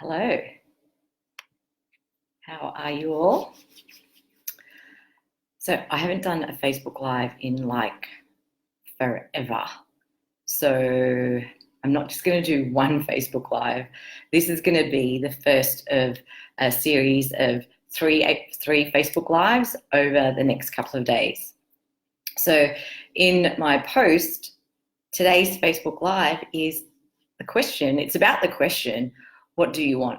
Hello, how are you all? So I haven't done a Facebook Live in like forever. So I'm not just going to do one Facebook Live. This is going to be the first of a series of three Facebook Lives over the next couple of days. So in my post, today's Facebook Live is the question. It's about the question, what do you want?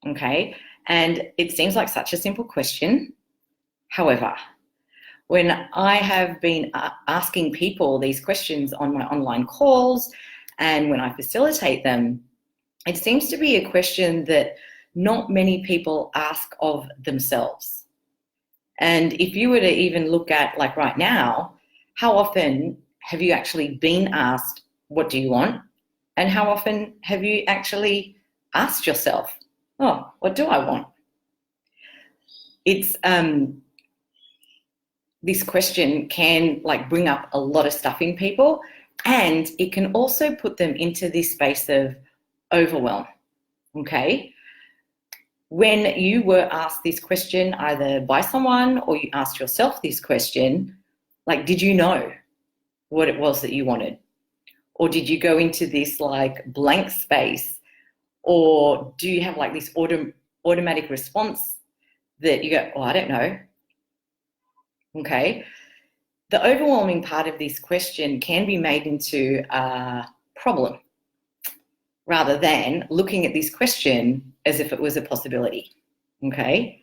Okay. And it seems like such a simple question. However, when I have been asking people these questions on my online calls and when I facilitate them, it seems to be a question that not many people ask of themselves. And if you were to even look at like right now, how often have you actually been asked, what do you want? And how often have you actually asked yourself, oh, what do I want? It's this question can like bring up a lot of stuff in people, and it can also put them into this space of overwhelm. Okay. When you were asked this question either by someone or you asked yourself this question, like, did you know what it was that you wanted? Or did you go into this like blank space? Or do you have like this automatic response that you go, oh, I don't know. Okay. The overwhelming part of this question can be made into a problem rather than looking at this question as if it was a possibility. Okay.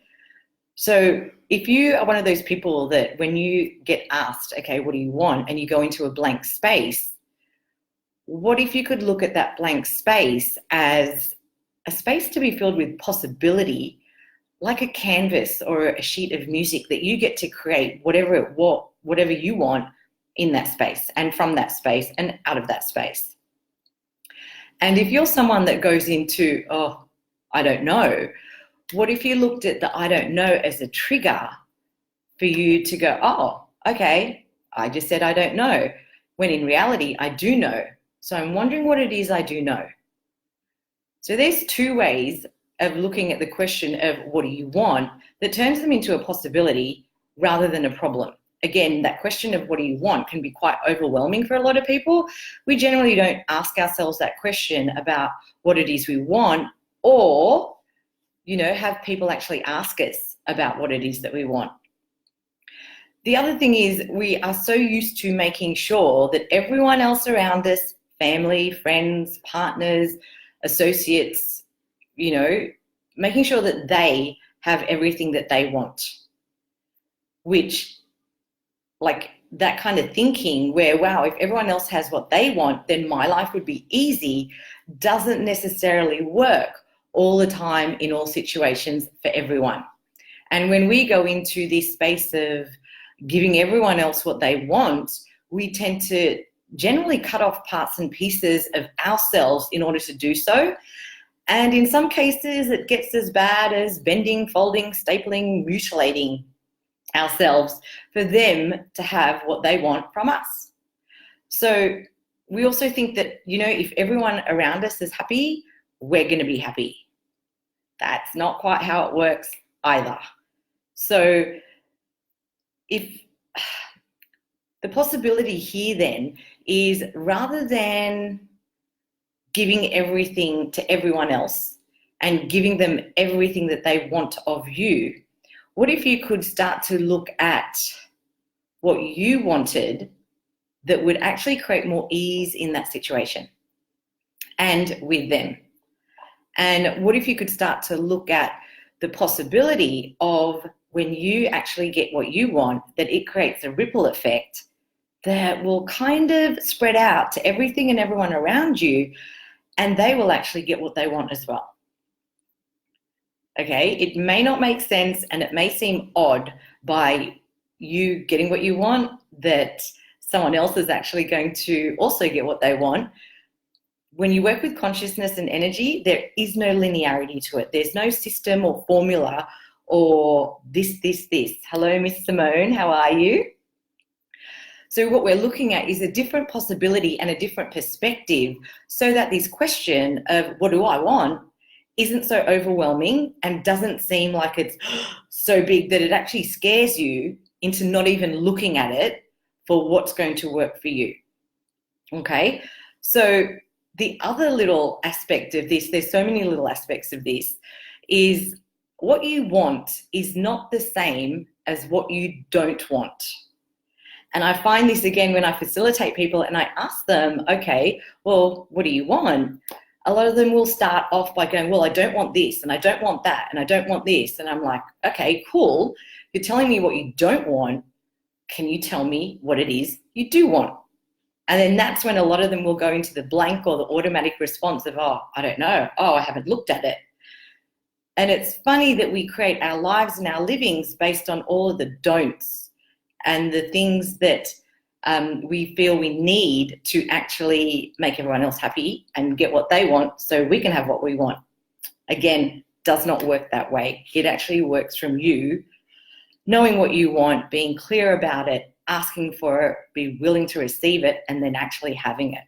So if you are one of those people that when you get asked, okay, what do you want? And you go into a blank space, what if you could look at that blank space as a space to be filled with possibility, like a canvas or a sheet of music that you get to create whatever you want in that space and from that space and out of that space. And if you're someone that goes into, oh, I don't know, what if you looked at the I don't know as a trigger for you to go, oh, okay, I just said I don't know, when in reality I do know. So I'm wondering what it is I do know. So there's two ways of looking at the question of what do you want that turns them into a possibility rather than a problem. Again, that question of what do you want can be quite overwhelming for a lot of people. We generally don't ask ourselves that question about what it is we want, or, have people actually ask us about what it is that we want. The other thing is we are so used to making sure that everyone else around us, family, friends, partners, associates, making sure that they have everything that they want, which like that kind of thinking where, wow, if everyone else has what they want, then my life would be easy, doesn't necessarily work all the time in all situations for everyone. And when we go into this space of giving everyone else what they want, we tend to generally cut off parts and pieces of ourselves in order to do so. And in some cases, it gets as bad as bending, folding, stapling, mutilating ourselves for them to have what they want from us. So we also think that, if everyone around us is happy, we're going to be happy. That's not quite how it works either. So if the possibility here then is rather than giving everything to everyone else and giving them everything that they want of you, what if you could start to look at what you wanted that would actually create more ease in that situation and with them? And what if you could start to look at the possibility of when you actually get what you want, that it creates a ripple effect that will kind of spread out to everything and everyone around you, and they will actually get what they want as well. Okay, it may not make sense and it may seem odd by you getting what you want that someone else is actually going to also get what they want. When you work with consciousness and energy, there is no linearity to it. There's no system or formula or this. Hello, Miss Simone, how are you? So what we're looking at is a different possibility and a different perspective so that this question of what do I want isn't so overwhelming and doesn't seem like it's so big that it actually scares you into not even looking at it for what's going to work for you. Okay, so the other little aspect of this, there's so many little aspects of this, is what you want is not the same as what you don't want. And I find this again when I facilitate people and I ask them, okay, well, what do you want? A lot of them will start off by going, well, I don't want this and I don't want that and I don't want this. And I'm like, okay, cool. You're telling me what you don't want. Can you tell me what it is you do want? And then that's when a lot of them will go into the blank or the automatic response of, oh, I don't know. Oh, I haven't looked at it. And it's funny that we create our lives and our livings based on all of the don'ts and the things that we feel we need to actually make everyone else happy and get what they want so we can have what we want. Again, does not work that way. It actually works from you knowing what you want, being clear about it, asking for it, be willing to receive it, and then actually having it.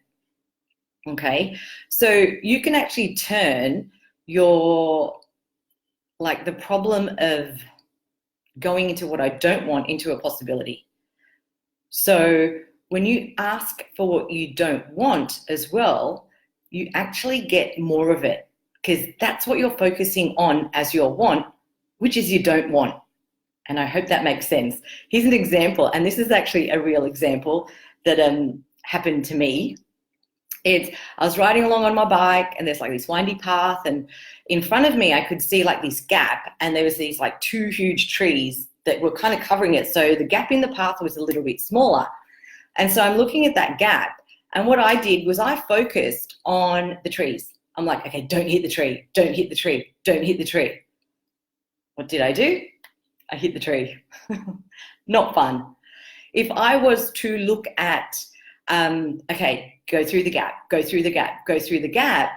Okay? So you can actually turn your, like, the problem of going into what I don't want into a possibility. So when you ask for what you don't want as well, you actually get more of it because that's what you're focusing on as your want, which is you don't want. And I hope that makes sense. Here's an example, and this is actually a real example that happened to me. I was riding along on my bike and there's like this windy path, and in front of me I could see like this gap, and there was these like two huge trees that were kind of covering it. So the gap in the path was a little bit smaller. And so I'm looking at that gap, and what I did was I focused on the trees. I'm like, okay, don't hit the tree, don't hit the tree, don't hit the tree. What did I do? I hit the tree. Not fun. If I was to look at, okay, go through the gap, go through the gap, go through the gap,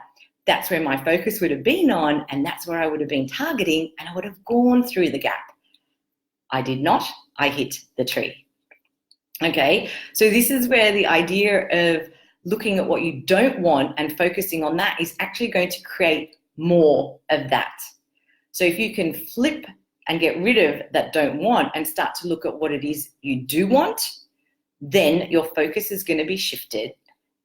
that's where my focus would have been on, and that's where I would have been targeting, and I would have gone through the gap. I did not. I hit the tree. Okay, so this is where the idea of looking at what you don't want and focusing on that is actually going to create more of that. So if you can flip and get rid of that don't want and start to look at what it is you do want, then your focus is going to be shifted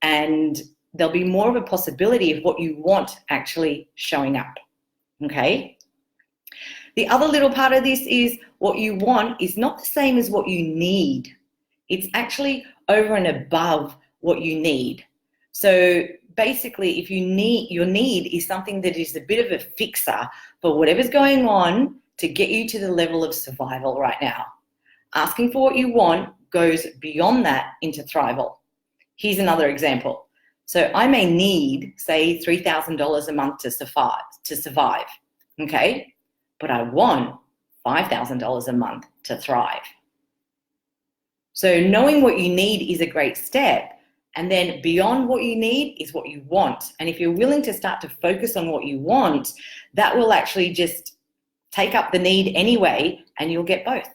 and there'll be more of a possibility of what you want actually showing up. Okay? The other little part of this is what you want is not the same as what you need. It's actually over and above what you need. So basically, if you need, your need is something that is a bit of a fixer for whatever's going on to get you to the level of survival right now. Asking for what you want goes beyond that into thrival. Here's another example. So I may need, say, $3,000 a month to survive, okay? But I want $5,000 a month to thrive. So knowing what you need is a great step. And then beyond what you need is what you want. And if you're willing to start to focus on what you want, that will actually just take up the need anyway, and you'll get both.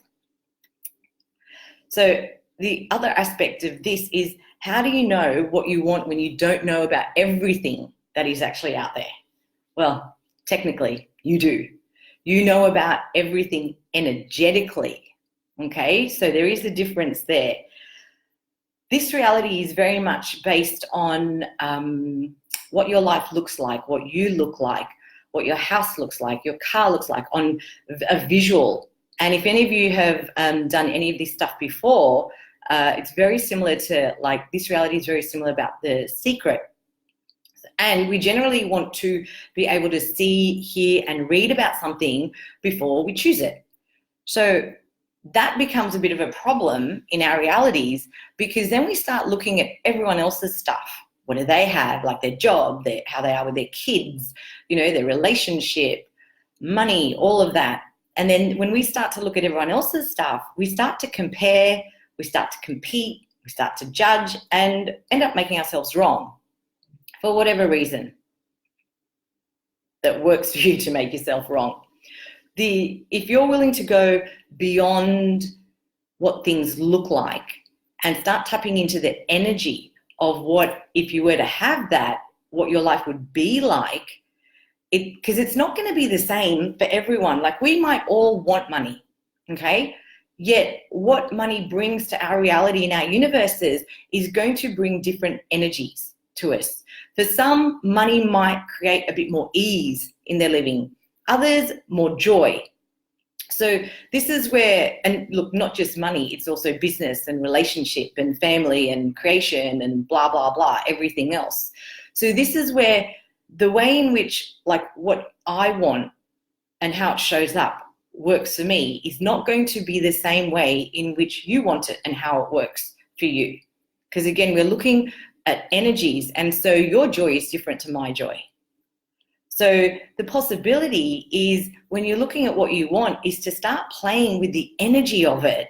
So the other aspect of this is, how do you know what you want when you don't know about everything that is actually out there? Well, technically, you do. You know about everything energetically, okay? So there is a difference there. This reality is very much based on what your life looks like, what you look like, what your house looks like, your car looks like, on a visual. And if any of you have done any of this stuff before, it's very similar to, like, this reality is very similar about The Secret. And we generally want to be able to see, hear, and read about something before we choose it. So that becomes a bit of a problem in our realities, because then we start looking at everyone else's stuff. What do they have? Like their job, how they are with their kids, their relationship, money, all of that. And then when we start to look at everyone else's stuff, we start to compare, we start to compete, we start to judge, and end up making ourselves wrong for whatever reason that works for you to make yourself wrong. If you're willing to go beyond what things look like and start tapping into the energy of what, if you were to have that, what your life would be like, because it's not going to be the same for everyone. Like, we might all want money, okay? Yet what money brings to our reality in our universes is going to bring different energies to us. For some, money might create a bit more ease in their living, others more joy. So this is where, and look, not just money, it's also business and relationship and family and creation and blah, blah, blah, everything else. So this is where the way in which, like, what I want and how it shows up works for me is not going to be the same way in which you want it and how it works for you. Because again, we're looking at energies, and so your joy is different to my joy. So the possibility is, when you're looking at what you want, is to start playing with the energy of it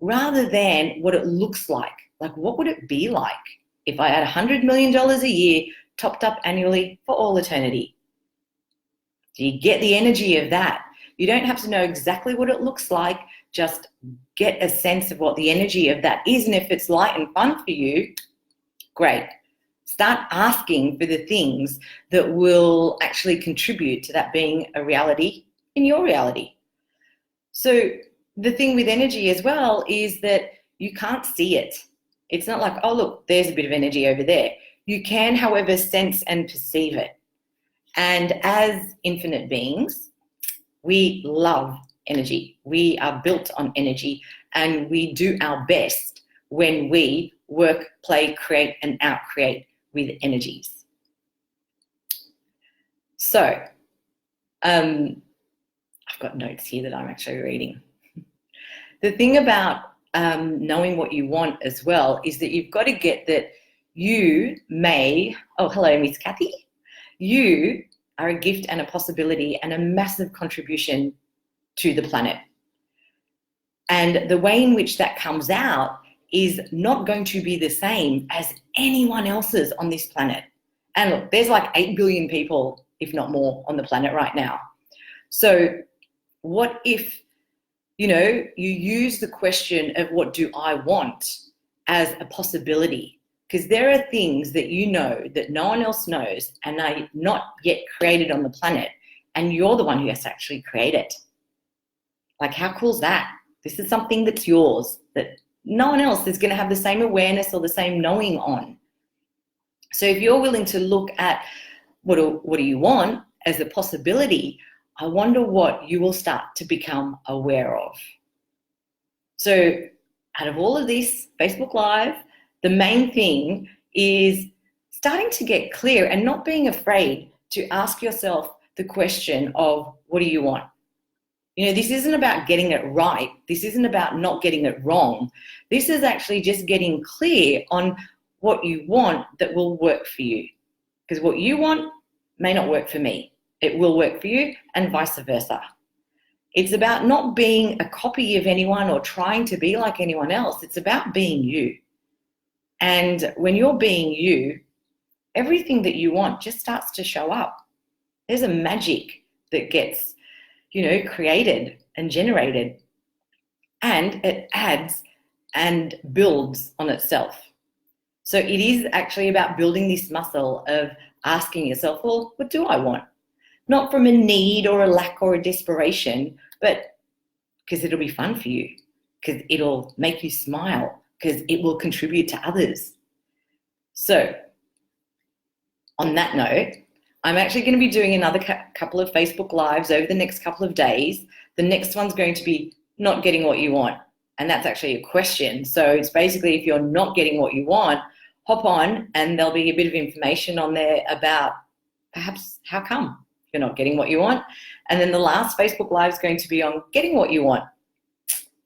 rather than what it looks like. Like, what would it be like if I had $100 million a year topped up annually for all eternity? Do you get the energy of that? You don't have to know exactly what it looks like. Just get a sense of what the energy of that is. And if it's light and fun for you, great. Start asking for the things that will actually contribute to that being a reality in your reality. So the thing with energy as well is that you can't see it. It's not like, oh, look, there's a bit of energy over there. You can, however, sense and perceive it. And as infinite beings, we love energy. We are built on energy, and we do our best when we work, play, create, and out-create with energies. So I've got notes here that I'm actually reading. The thing about knowing what you want as well is that you've got to get that you may, oh, hello, Miss Kathy. You are a gift and a possibility and a massive contribution to the planet. And the way in which that comes out is not going to be the same as anyone else's on this planet. And look, there's like 8 billion people, if not more, on the planet right now. So what if, you use the question of what do I want as a possibility? Because there are things that you know that no one else knows and are not yet created on the planet, and you're the one who has to actually create it. Like, how cool is that? This is something that's yours, that no one else is going to have the same awareness or the same knowing on. So if you're willing to look at what do you want as a possibility, I wonder what you will start to become aware of. So out of all of this, Facebook Live, the main thing is starting to get clear and not being afraid to ask yourself the question of, what do you want? This isn't about getting it right. This isn't about not getting it wrong. This is actually just getting clear on what you want that will work for you. Because what you want may not work for me. It will work for you, and vice versa. It's about not being a copy of anyone or trying to be like anyone else. It's about being you. And when you're being you, everything that you want just starts to show up. There's a magic that gets, created and generated, and it adds and builds on itself. So it is actually about building this muscle of asking yourself, well, what do I want? Not from a need or a lack or a desperation, but because it'll be fun for you, because it'll make you smile, because it will contribute to others. So on that note, I'm actually going to be doing another couple of Facebook Lives over the next couple of days. The next one's going to be not getting what you want. And that's actually a question. So it's basically, if you're not getting what you want, hop on and there'll be a bit of information on there about perhaps how come you're not getting what you want. And then the last Facebook Live is going to be on getting what you want,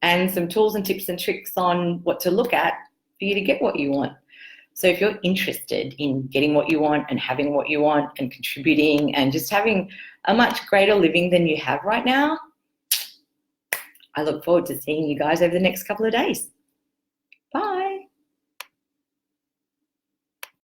and some tools and tips and tricks on what to look at for you to get what you want. So if you're interested in getting what you want and having what you want and contributing and just having a much greater living than you have right now, I look forward to seeing you guys over the next couple of days.